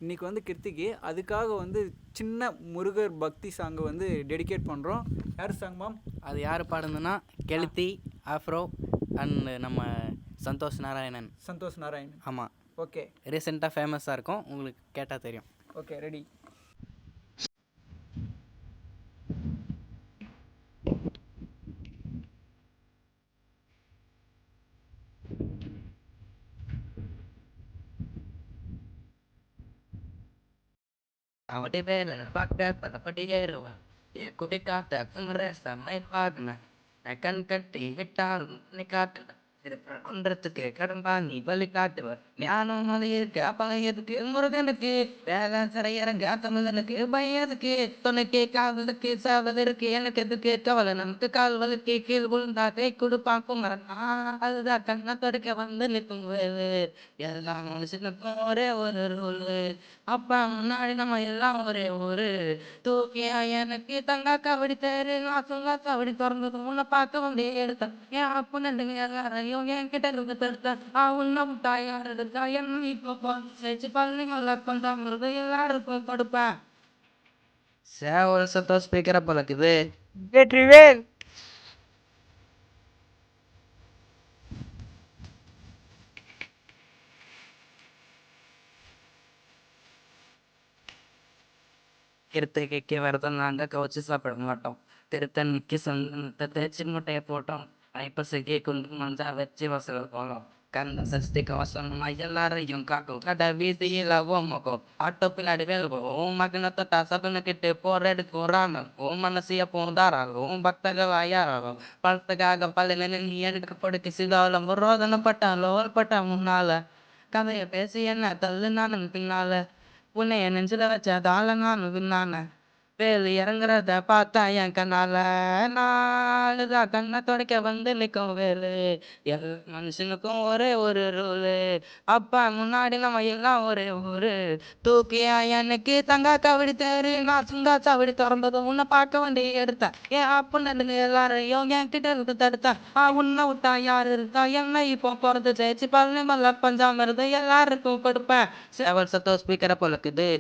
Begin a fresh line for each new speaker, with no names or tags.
இன்றைக்கி வந்து கிருத்திகை, அதுக்காக வந்து சின்ன முருகர் பக்தி சாங்கை வந்து டெடிகேட் பண்ணுறோம். யார் சாங் மேம்?
அது யார் பாடுதுன்னா கெளுத்தி, ஆஃப்ரோ அண்ட் நம்ம சந்தோஷ் நாராயணன்.
சந்தோஷ் நாராயணன்.
ஆமாம்.
ஓகே.
ரீசெண்டாக ஃபேமஸாக இருக்கும், உங்களுக்கு கேட்டால் தெரியும்.
Okay, ready.
அவடி வேலை பார்க்க பதப்படியேறுவன் குடி காத்த சமை பார்க்கணும் கண் கட்டி விட்டால் நீ காட்டுன குன்றத்துக்கு கடம்பா நீ பலி காட்டுவ ஞானம் அது இருக்கு அப்பையதுக்கு முருகனுக்கு வேலை சிறையறங்க தமிழனுக்கு பையனுக்கு துணைக்கு காவலுக்கு சாவதற்கு எனக்கு எதுக்கு கவலை நமக்கு கால்வலுக்கு கீழ் விழுந்தா கை கொடுப்பாக்கும் அதுதான் கண்ணை தொடக்க வந்து நிற்கும் வேலு எல்லாம் மனுஷனுக்கும் ஒரே ஒரு ரூலு அப்பா முன்னாடி நம்ம எல்லாம் ஒரே ஊரு தூக்கியா எனக்கு தங்கா கபடி தேரு நாசுங்கா கபடி திறந்தது உன்னை பார்க்க வந்து எடுத்தேன் என் அப்புன்னு எல்லாரையும் என்கிட்ட இருந்து தடுத்தேன் உன்னை தாயார் இருக்கா என்ன இப்போ சேர்த்து பழனிங்கள கொண்டாங்கிறது எல்லாருக்கும் கொடுப்பேன். சேவல் சத்தம் ஸ்பீக்கரை பழக்குது.
வெற்றிவேல்.
கிருத்திகைக்கு விரதம் நாங்கள் கவச்சு சாப்பிட மாட்டோம். திருத்தணிக்கு சொந்தத்தை தேய்ச்சி முட்டையை போட்டோம். ஐப்பசிக்கு குண்டு மஞ்சா வச்சு வசூல் போனோம். கந்த சஷ்டி கவசமா எல்லாரையும் காக்கும் கடை வீதியில் ஓமக்கும் ஆட்டோ பின்னாடி வேல்வோம் மகனை தொட்டா சபனுக்கிட்டு போற எடுக்கும் ராமம் ஓம் மனசிய போந்தாராகும் பக்தர்கள் ஐயாராகும் பழத்துக்காக பள்ளியில நீ எடுக்க கொடுக்க சிதாலம் ரோதனை பட்டாலோ பட்டா முன்னால கதைய பேசி என்ன தள்ளு நானும் பின்னால உன்னைய நெஞ்சில வச்ச தாள நானும் பின்னான வேலு இறங்குறத பார்த்தா என் கண்ணால நாளுதான் கண்ணை துடைக்க வந்து நிற்கும் வேலு எல் மனுஷனுக்கும் ஒரே ஒரு ரூலு அப்பா முன்னாடி நம்ம எல்லாம் ஒரே ஊரு தூக்கியா எனக்கு தங்கா கபடி தேரு நான் சுங்கா சாவடி திறந்ததும் உன்னை பார்க்க வண்டி எடுத்தேன் ஏன் அப்படின்னு எல்லாரையும் என் கிட்ட இருந்து தடுத்தேன் உன்னை விட்டா யாரு இருக்கா என்ன இப்போ பிறந்து ஜெயிச்சு பழனி மல்ல பஞ்சாமிரது எல்லாருக்கும் கொடுப்பேன். சேவல் சத்தம் ஸ்பீக்கரை பழக்குது.